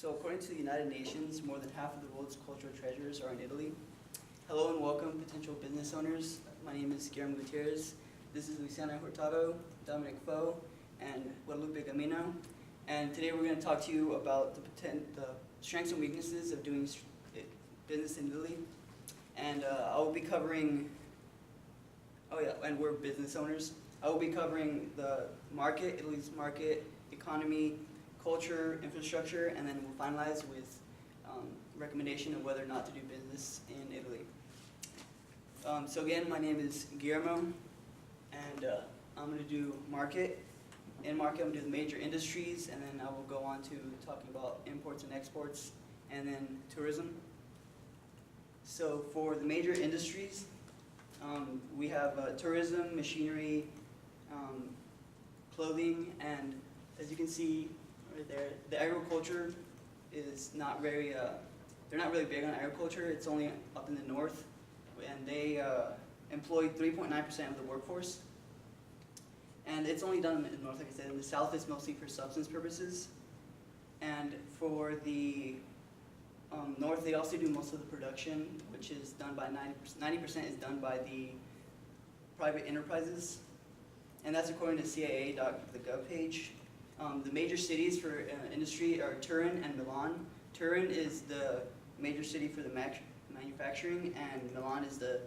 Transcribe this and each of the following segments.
So according to the United Nations, more than half of the world's cultural treasures are in Italy. Hello and welcome, potential business owners. My name is Guillermo Gutierrez. This is Luciana Hurtado, Dominic Foe, and Guadalupe Gamino. And today we're going to talk to you about the strengths and weaknesses of doing business in Italy. And I will be covering, and we're business owners. I will be covering the market, Italy's market, economy, culture, infrastructure, and then we'll finalize with recommendation of whether or not to do business in Italy. So again, my name is Guillermo, and I'm going to do market. In market, I'm going to do the major industries, and then I will go on to talking about imports and exports, and then tourism. So for the major industries, we have tourism, machinery, clothing, and as you can see right there, the agriculture is not very, they're not really big on agriculture. It's only up in the north, and they employ 3.9% of the workforce. And it's only done in the north, like I said. In the south, it's mostly for subsistence purposes. And for the north, they also do most of the production, which is done by 90% is done by the private enterprises. And that's according to CAA.gov page. The major cities for industry are Turin and Milan. Turin is the major city for the manufacturing, and Milan is the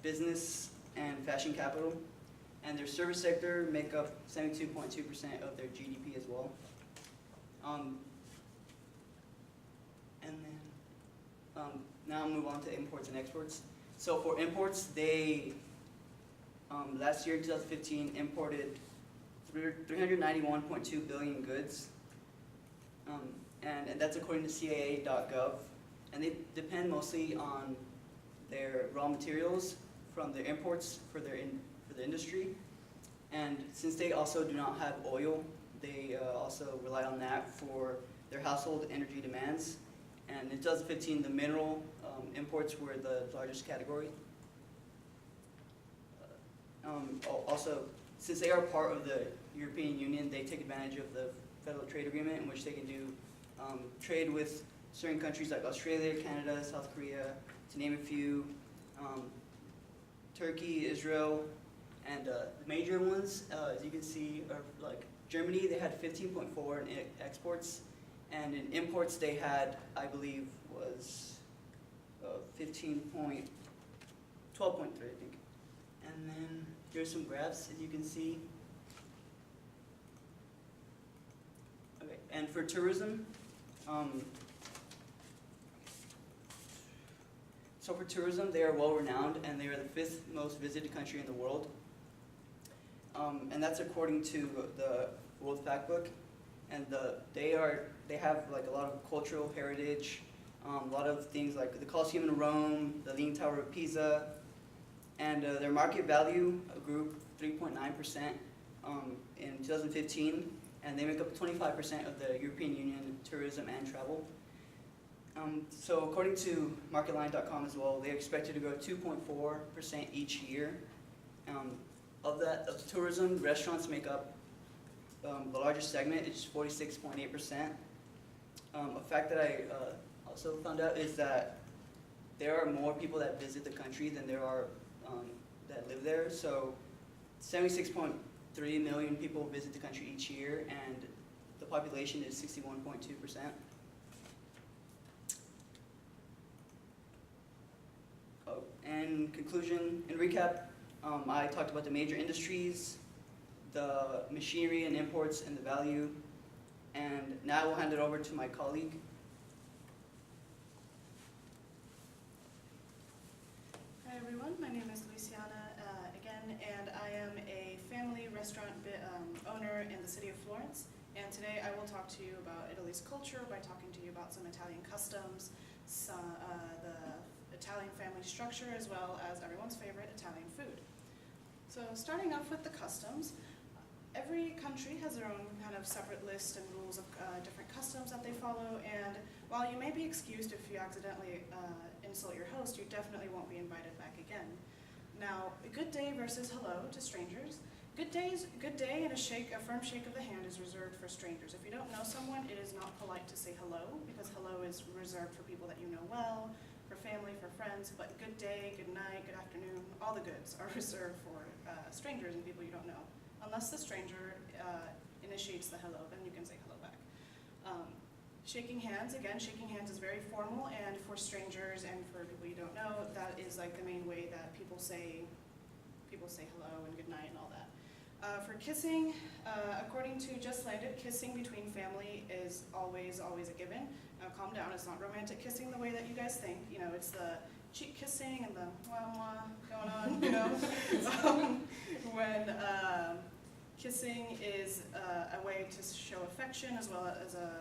business and fashion capital. And their service sector make up 72.2% of their GDP as well. Now I'll move on to imports and exports. So for imports, they last year, 2015, imported 391.2 billion goods, and that's according to CAA.gov. And they depend mostly on their raw materials from their imports for the industry. And since they also do not have oil, they also rely on that for their household energy demands. And in 2015, the mineral imports were the largest category. Also, since they are part of the European Union, they take advantage of the Federal Trade Agreement, in which they can do trade with certain countries like Australia, Canada, South Korea, to name a few, Turkey, Israel, and the major ones, as you can see, are like Germany. They had 15.4 in exports, and in imports they had, I believe, was 12.3, I think. And then here's some graphs, as you can see. Okay, and for tourism, so for tourism, they are well renowned, and they are the 5th most visited country in the world. And that's according to the World Factbook. And they have like a lot of cultural heritage, a lot of things like the Colosseum in Rome, the Leaning Tower of Pisa, and their market value grew 3.9% in 2015, and they make up 25% of the European Union tourism and travel. So according to MarketLine.com as well, they expected to grow 2.4% each year. Of the tourism, restaurants make up the largest segment. It's 46.8%. A fact that I also found out is that there are more people that visit the country than there are that live there. So 76.3 million people visit the country each year, and the population is 61.2%. In conclusion, in recap, I talked about the major industries, the machinery and imports, and the value. And now I will hand it over to my colleague. Hi everyone, my name is Luciana again, and I am a family restaurant owner in the city of Florence. And today I will talk to you about Italy's culture by talking to you about some Italian customs, the Italian family structure, as well as everyone's favorite Italian food. So starting off with the customs, every country has their own kind of separate list and rules of different customs that they follow, and while you may be excused if you accidentally insult your host, you definitely won't be invited back again. Now, good day versus hello to strangers. Good day and a firm shake of the hand is reserved for strangers. If you don't know someone, it is not polite to say hello, because is reserved for people that you know well, for family, for friends, but good day, good night, good afternoon, all the goods are reserved for strangers and people you don't know. Unless the stranger initiates the hello, then you can say hello back. Shaking hands, again, shaking hands is very formal, and for strangers and for people you don't know, that is like the main way that people say hello and good night and all that. For kissing, according to Just Landed, kissing between family is always a given. Now calm down, it's not romantic kissing the way that you guys think. You know, it's the cheek kissing and the mwah mwah going on, you know. When kissing is a way to show affection as well as a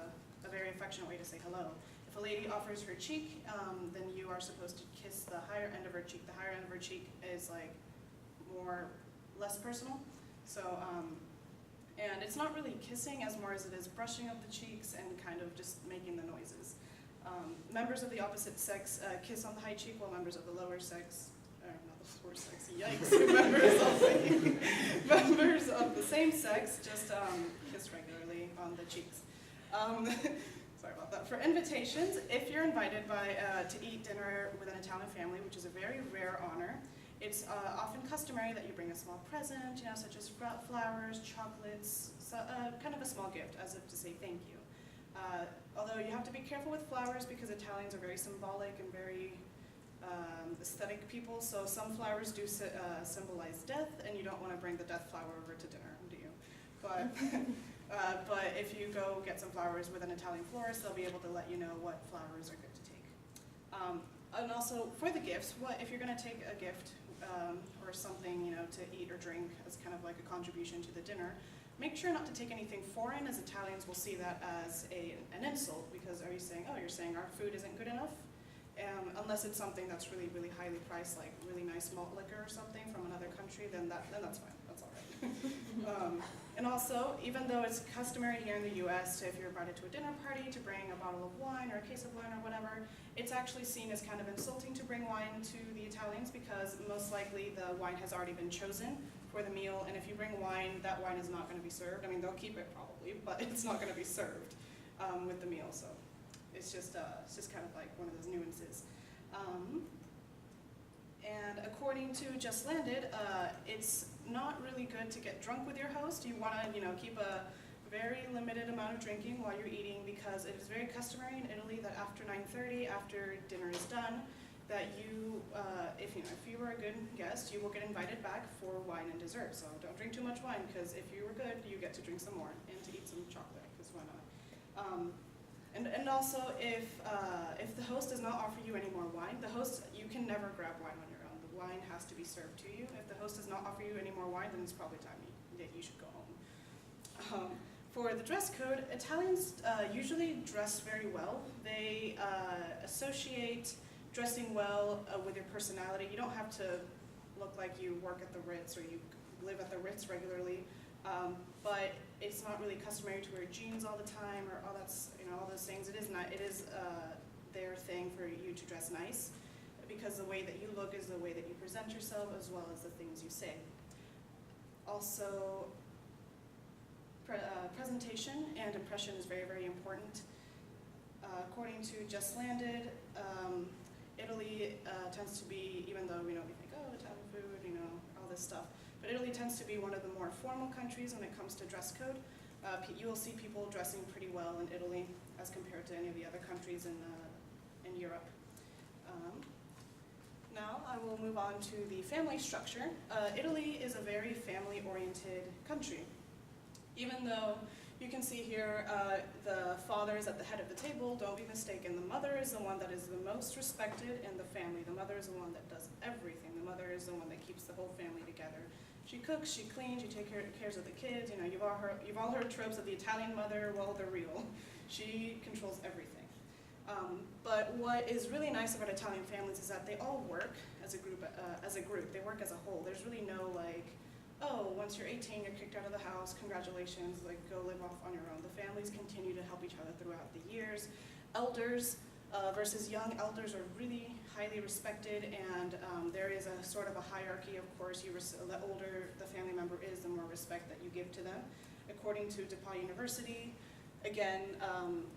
very affectionate way to say hello. If a lady offers her cheek, then you are supposed to kiss the higher end of her cheek. The higher end of her cheek is like less personal. So, and it's not really kissing as more as it is brushing of the cheeks and kind of just making the noises. Members of the opposite sex kiss on the high cheek, while members of the lower sex, not the lower sex, yikes, members of the same sex just kiss regularly on the cheeks. Sorry about that. For invitations, if you're invited to eat dinner with an Italian family, which is a very rare honor, it's often customary that you bring a small present, you know, such as flowers, chocolates, kind of a small gift, as if to say thank you. Although you have to be careful with flowers because Italians are very symbolic and very aesthetic people, so some flowers do symbolize death, and you don't want to bring the death flower over to dinner, do you? But if you go get some flowers with an Italian florist, they'll be able to let you know what flowers are good to take. And also, for the gifts, if you're going to take a gift or something, you know, to eat or drink as kind of like a contribution to the dinner, make sure not to take anything foreign, as Italians will see that as an insult, because are you saying, oh, you're saying our food isn't good enough? Unless it's something that's really, really highly priced, like really nice malt liquor or something from another country, then that's fine, that's all right. And also, even though it's customary here in the US if you're invited to a dinner party to bring a bottle of wine or a case of wine or whatever, it's actually seen as kind of insulting to bring wine to the Italians because most likely the wine has already been chosen for the meal, and if you bring wine, that wine is not going to be served. I mean, they'll keep it probably, but it's not going to be served with the meal, so it's just kind of like one of those nuances. And according to Just Landed, it's not really good to get drunk with your host. You want to, you know, keep a very limited amount of drinking while you're eating because it is very customary in Italy that after 9:30, after dinner is done, that you, if you were a good guest, you will get invited back for wine and dessert. So don't drink too much wine because if you were good, you get to drink some more and to eat some chocolate because why not? And also, if the host does not offer you any more wine, you can never grab wine on your own. The wine has to be served to you. If the host does not offer you any more wine, then it's probably time that you should go home. For the dress code, Italians usually dress very well. They associate dressing well with your personality. You don't have to look like you work at the Ritz or you live at the Ritz regularly. But it's not really customary to wear jeans all the time or all those things. It is their thing for you to dress nice because the way that you look is the way that you present yourself as well as the things you say. Also, presentation and impression is very, very important. According to Just Landed, Italy tends to be, even though we think, oh, Italian food, all this stuff, but Italy tends to be one of the more formal countries when it comes to dress code. You will see people dressing pretty well in Italy as compared to any of the other countries in Europe. Now I will move on to the family structure. Italy is a very family-oriented country. Even though you can see here the father is at the head of the table, don't be mistaken. The mother is the one that is the most respected in the family. The mother is the one that does everything. The mother is the one that keeps the whole family together. She cooks, she cleans, she takes care of the kids. You've all heard tropes of the Italian mother. Well, they're real. She controls everything. But what is really nice about Italian families is that they all work as a group. They work as a whole. There's really no oh, once you're 18, you're kicked out of the house, congratulations, go live off on your own. The families continue to help each other throughout the years. Elders versus young elders are really highly respected, and there is a sort of a hierarchy, of course. The older the family member is, the more respect that you give to them. According to DePaul University, Again,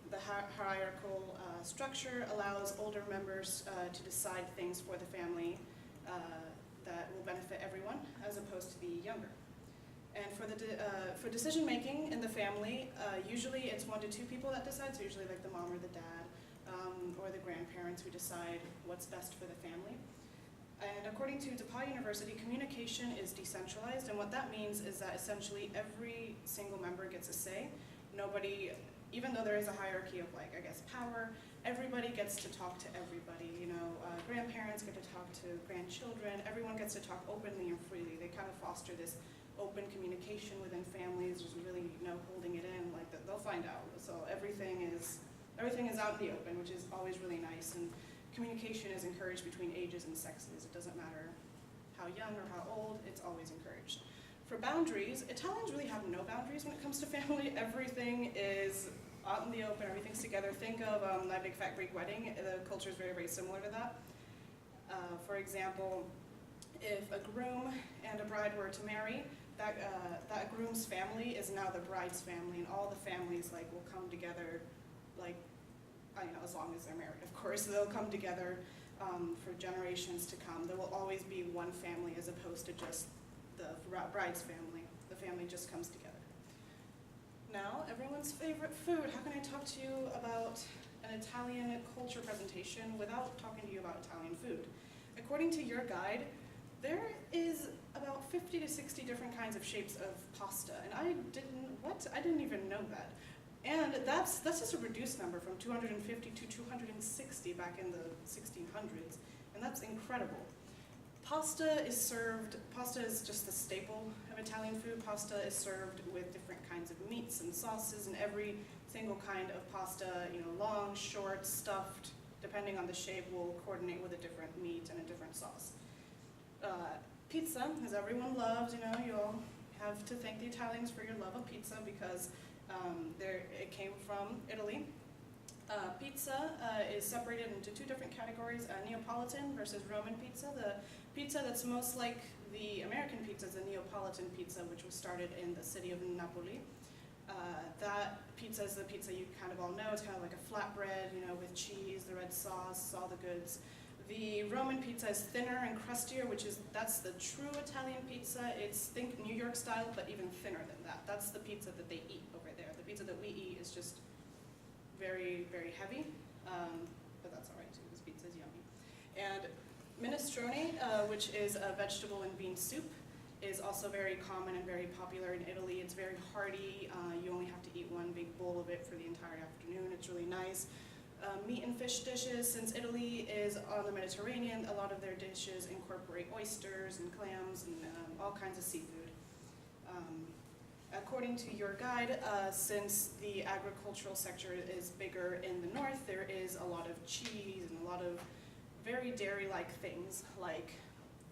the hierarchical structure allows older members to decide things for the family that will benefit everyone, as opposed to the younger. And for decision making in the family, usually it's 1 to 2 people that decide, so usually like the mom or the dad or the grandparents who decide what's best for the family. And according to DePauw University, communication is decentralized, and what that means is that essentially every single member gets a say. Nobody, even though there is a hierarchy of like, I guess, power, everybody gets to talk to everybody. You know, grandparents get to talk to grandchildren, everyone gets to talk openly and freely. They kind of foster this open communication within families. There's really no holding it in, like that they'll find out. So everything is out in the open, which is always really nice. And communication is encouraged between ages and sexes. It doesn't matter how young or how old, it's always encouraged. For boundaries, Italians really have no boundaries when it comes to family. Everything is out in the open, everything's together. Think of My Big Fat Greek Wedding. The culture is very, very similar to that. For example, if a groom and a bride were to marry, that groom's family is now the bride's family, and all the families like will come together, like, I don't know, as long as they're married, of course. They'll come together for generations to come. There will always be one family as opposed to just the bride's family. The family just comes together. Now, everyone's favorite food. How can I talk to you about an Italian culture presentation without talking to you about Italian food? According to your guide, there is about 50 to 60 different kinds of shapes of pasta, and I didn't even know that. And that's just a reduced number from 250 to 260 back in the 1600s, and that's incredible. Pasta is just the staple of Italian food. Pasta is served with different kinds of meats and sauces, and every single kind of pasta, you know, long, short, stuffed, depending on the shape, will coordinate with a different meat and a different sauce. Pizza, as everyone loves, you know, you all have to thank the Italians for your love of pizza because it came from Italy. Pizza is separated into 2 different categories, Neapolitan versus Roman pizza. The pizza that's most like the American pizza is the Neapolitan pizza, which was started in the city of Napoli. That pizza is the pizza you kind of all know. It's kind of like a flatbread, you know, with cheese, the red sauce, all the goods. The Roman pizza is thinner and crustier, that's the true Italian pizza. It's, think New York style, but even thinner than that. That's the pizza that they eat over there. The pizza that we eat is just very, very heavy, but that's all right too, because pizza is yummy. And minestrone, which is a vegetable and bean soup, is also very common and very popular in Italy. It's very hearty. You only have to eat 1 big bowl of it for the entire afternoon. It's really nice. Meat and fish dishes, since Italy is on the Mediterranean, a lot of their dishes incorporate oysters and clams and all kinds of seafood. According to your guide, since the agricultural sector is bigger in the north, there is a lot of cheese and a lot of very dairy-like things like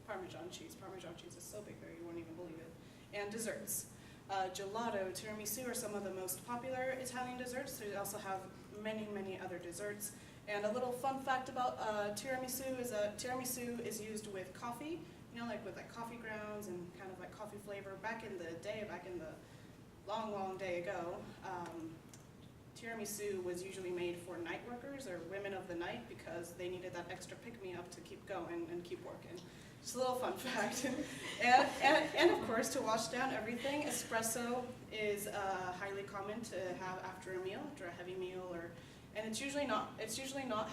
Parmesan cheese. Parmesan cheese is so big there you won't even believe it. And desserts. Gelato, tiramisu are some of the most popular Italian desserts. They also have many, many other desserts. And a little fun fact about tiramisu is tiramisu is used with coffee, you know, like with like coffee grounds and kind of like coffee flavor. Back in the long, long day ago, tiramisu was usually made for night workers or women of the night because they needed that extra pick-me-up to keep going and keep working. Just a little fun fact. and of course, to wash down everything, espresso is highly common to have after a meal, after a heavy meal, and it's usually not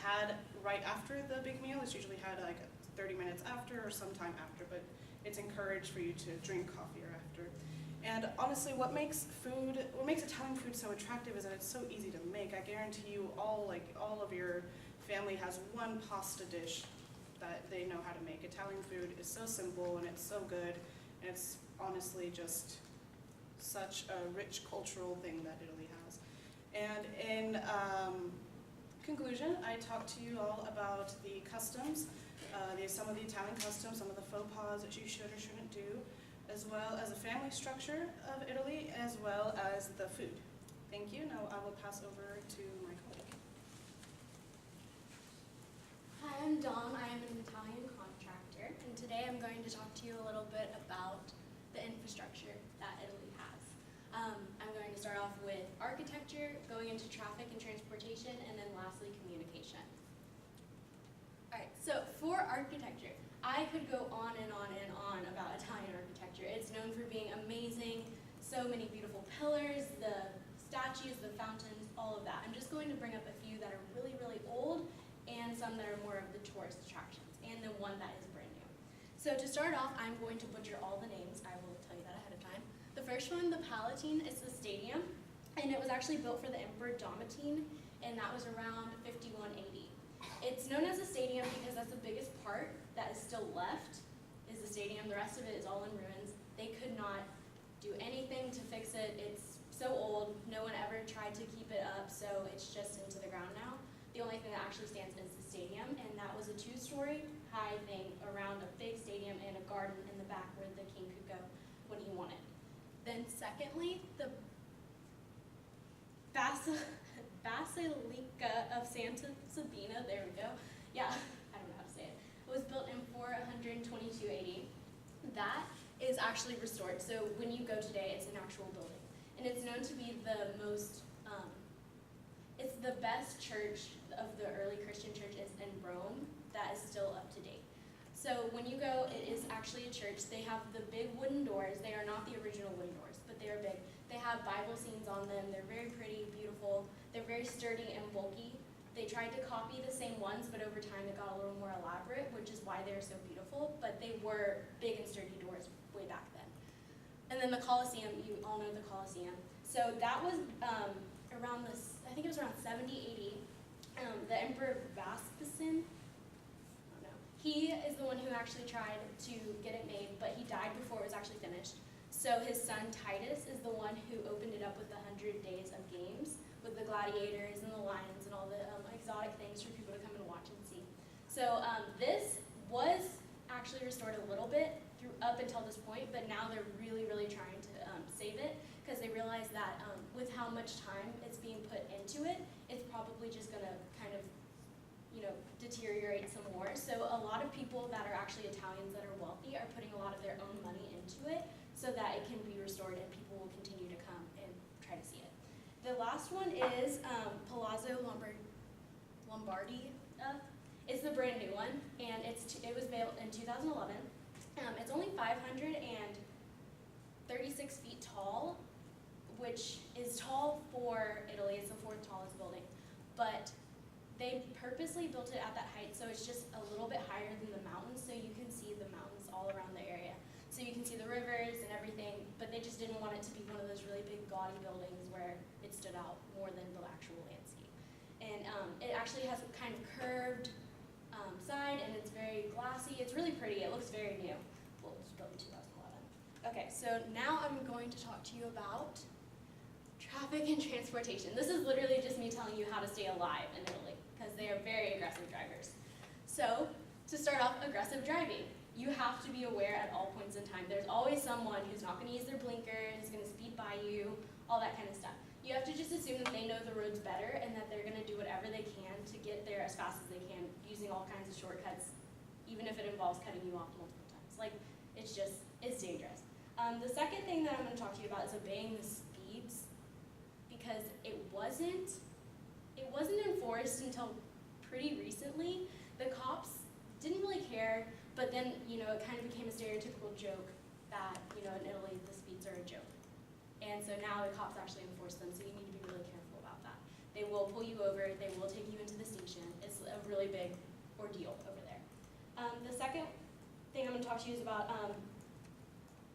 had right after the big meal. It's usually had like 30 minutes after or sometime after, but it's encouraged for you to drink coffee or after. And honestly, what makes Italian food so attractive is that it's so easy to make. I guarantee you all of your family has one pasta dish that they know how to make. Italian food is so simple and it's so good, and it's honestly just such a rich cultural thing that Italy has. And in conclusion, I talked to you all about the customs, some of the Italian customs, some of the faux pas that you should or shouldn't do, as well as the family structure of Italy, as well as the food. Thank you. Now I will pass over to my colleague. Hi, I'm Dawn. I am an Italian contractor, and today I'm going to talk to you a little bit about the infrastructure that Italy has. I'm going to start off with architecture, transportation. Alright, so for architecture, I could go on and on and on about Italian architecture. It's known for being amazing, so many beautiful pillars, the statues, the fountains, all of that. I'm just going to bring up a few that are really, really old and some that are more of the tourist attractions, and then one that is brand new. So to start off, I'm going to butcher all the names. I will tell you that ahead of time. The first one, the Palatine, is the stadium, and it was actually built for the Emperor Domitian, and that was around 51 AD. It's known as a stadium because that's the biggest part that is still left, is the stadium. The rest of it is all in ruins. They could not do anything to fix it. It's so old, no one ever tried to keep it up, so it's just into the ground now. The only thing that actually stands is the stadium, and that was a 2-story high thing around a big stadium and a garden in the back where the king could go when he wanted. Then secondly, the Basilica of Santa Sabina, there we go. Yeah, I don't know how to say it. It was built in 422 AD. That is actually restored, so when you go today, it's an actual building. And it's known to be the most, it's the best church of the early Christian churches in Rome that is still up to date. So when you go, it is actually a church. They have the big wooden doors. They are not the original wooden doors, but they are big. They have Bible scenes on them. They're very pretty, beautiful. They're very sturdy and bulky. They tried to copy the same ones, but over time it got a little more elaborate, which is why they're so beautiful, but they were big and sturdy doors way back then. And then the Colosseum, you all know the Colosseum. So that was around this, I think it was around 70 AD. The Emperor Vespasian, I don't know, he is the one who actually tried to get it made, but he died before it was actually finished. So his son Titus is the one who opened it up with the 100 days of games, with the gladiators and the lions and all the exotic things for people to come and watch and see. So this was actually restored a little bit up until this point, but now they're really, really trying to save it because they realize that with how much time it's being put into it, it's probably just going to kind of, deteriorate some more. So a lot of people that are actually Italians that are wealthy are putting a lot of their own money into it so that it can be restored and people will continue to come and try to see it. The last one is Palazzo Lombardi. It's the brand new one, and it was built in 2011. It's only 536 feet tall, which is tall for Italy. It's the 4th tallest building, but they purposely built it at that height, so it's just a little bit higher than the mountains, so you can see the mountains all around the area. So you can see the rivers and everything, but they just didn't want it to be one of those really big gaudy buildings where it stood out more than the actual landscape. And it actually has a kind of curved side, and it's very glassy. It's really pretty. It looks very new. Well, it was built in 2011. Okay, so now I'm going to talk to you about traffic and transportation. This is literally just me telling you how to stay alive in Italy, because they are very aggressive drivers. So, to start off, aggressive driving. You have to be aware at all points in time. There's always someone who's not going to use their blinkers, who's going to speed by you, all that kind of stuff. You have to just assume that they know the roads better and that they're going to do whatever they can to get there as fast as they can, using all kinds of shortcuts, even if it involves cutting you off multiple times. Like, it's dangerous. The second thing that I'm going to talk to you about is obeying the speeds, because it wasn't enforced until pretty recently. The cops didn't really care, but then, it kind of became a stereotypical joke that, in Italy, the speeds are a joke. And so now the cops actually enforce them, so you need to be really careful about that. They will pull you over, they will take you into the station. It's a really big ordeal over there. The second thing I'm going to talk to you is about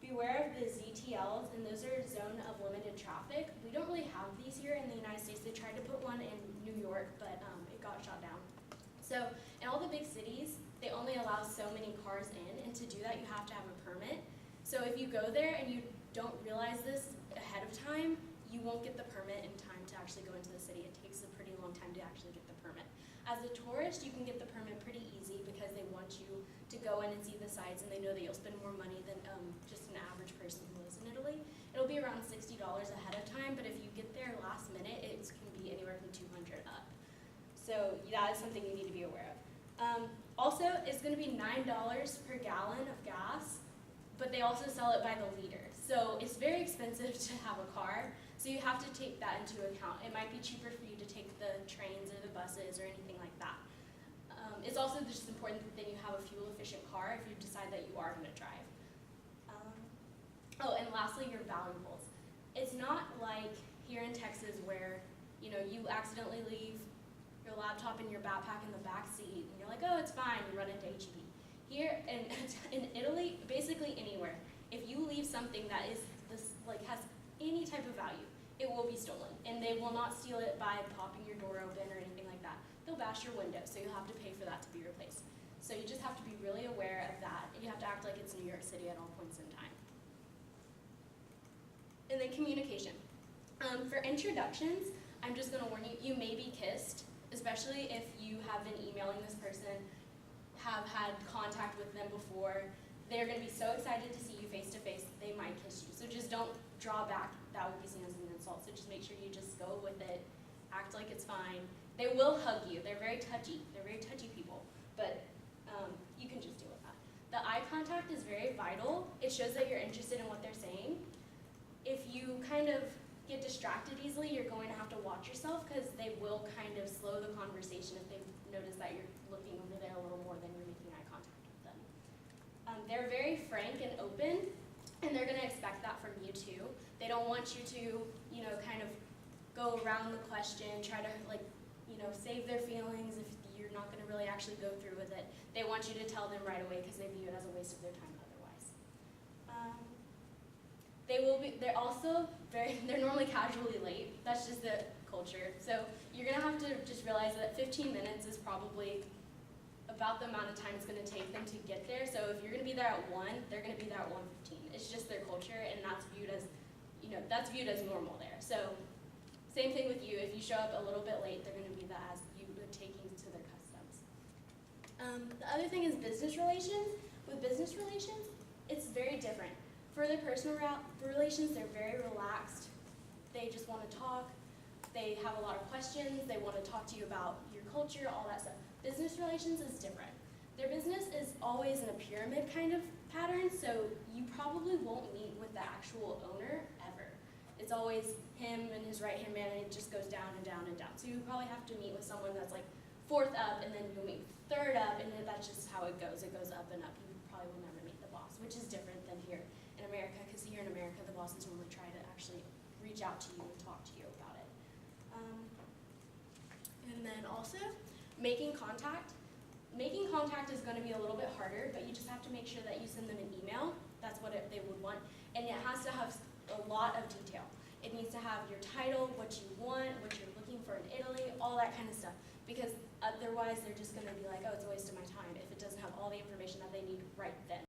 beware of the ZTLs, and those are zone of limited traffic. We don't really have these here in the United States. They tried to put one in New York, but it got shot down. So in all the big cities, they only allow so many cars in, and to do that you have to have a permit. So if you go there and you don't realize this ahead of time, you won't get the permit in time to actually go into the city. It takes a pretty long time to actually get the permit. As a tourist, you can get the permit pretty easy because they want you to go in and see the sights, and they know that you'll spend more money than just an average person who lives in Italy. It'll be around $60 ahead of time, but if you get there last minute, it can be anywhere from $200 up. So that is something you need to be aware of. Also, it's going to be $9 per gallon of gas, but they also sell it by the liter. So it's very expensive to have a car, so you have to take that into account. It might be cheaper for you to take the trains or the buses or anything like that. It's also just important that you have a fuel-efficient car if you decide that you are going to drive. Oh, and lastly, your valuables. It's not like here in Texas where, you know, you accidentally leave your laptop in your backpack in the back seat, and you're like, oh, it's fine, you run into HEB. Here in Italy, basically anywhere, if you leave something that is has any type of value, it will be stolen, and they will not steal it by popping your door open or anything like that. They'll bash your window, so you'll have to pay for that to be replaced. So you just have to be really aware of that, and you have to act like it's New York City at all points in time. And then communication. For introductions, I'm just going to warn you, you may be kissed, especially if you have been emailing this person, have had contact with them before. They're going to be so excited to see you face to face, they might kiss you. So just don't draw back. That would be seen as an insult. So just make sure you just go with it, act like it's fine. They will hug you. They're very touchy. They're very touchy people, but you can just deal with that. The eye contact is very vital. It shows that you're interested in what they're saying. If you kind of get distracted easily, you're going to have to watch yourself because they will kind of slow the conversation if they notice that you're looking over there a little more than you're making eye contact with them. They're very frank and open, and they're going to expect that from you too. They don't want you to, you know, kind of go around the question, try to save their feelings if you're not going to really actually go through with it. They want you to tell them right away because they view it as a waste of their time otherwise. They're also they're normally casually late. That's just the culture. So you're going to have to just realize that 15 minutes is probably about the amount of time it's going to take them to get there. So if you're going to be there at 1, they're going to be there at 1:15. It's just their culture, and that's viewed as normal there. So same thing with you. If you show up a little bit late, they're going to view that as you taking to their customs. The other thing is business relations. With business relations, it's very different. For their personal relations, they're very relaxed. They just want to talk. They have a lot of questions. They want to talk to you about your culture, all that stuff. Business relations is different. Their business is always in a pyramid kind of pattern, so you probably won't meet with the actual owner ever. It's always him and his right-hand man, and it just goes down and down and down. So you probably have to meet with someone that's like 4th up, and then you'll meet 3rd up, and then that's just how it goes. It goes up and up. You probably will never meet the boss, which is different than here in America, because here in America, the bosses normally try to actually reach out to you and talk to you about it. And then also, making contact. Making contact is going to be a little bit harder, but you just have to make sure that you send them an email. That's what they would want. And it has to have a lot of detail. It needs to have your title, what you want, what you're looking for in Italy, all that kind of stuff. Because otherwise, they're just going to be like, oh, it's a waste of my time if it doesn't have all the information that they need right then.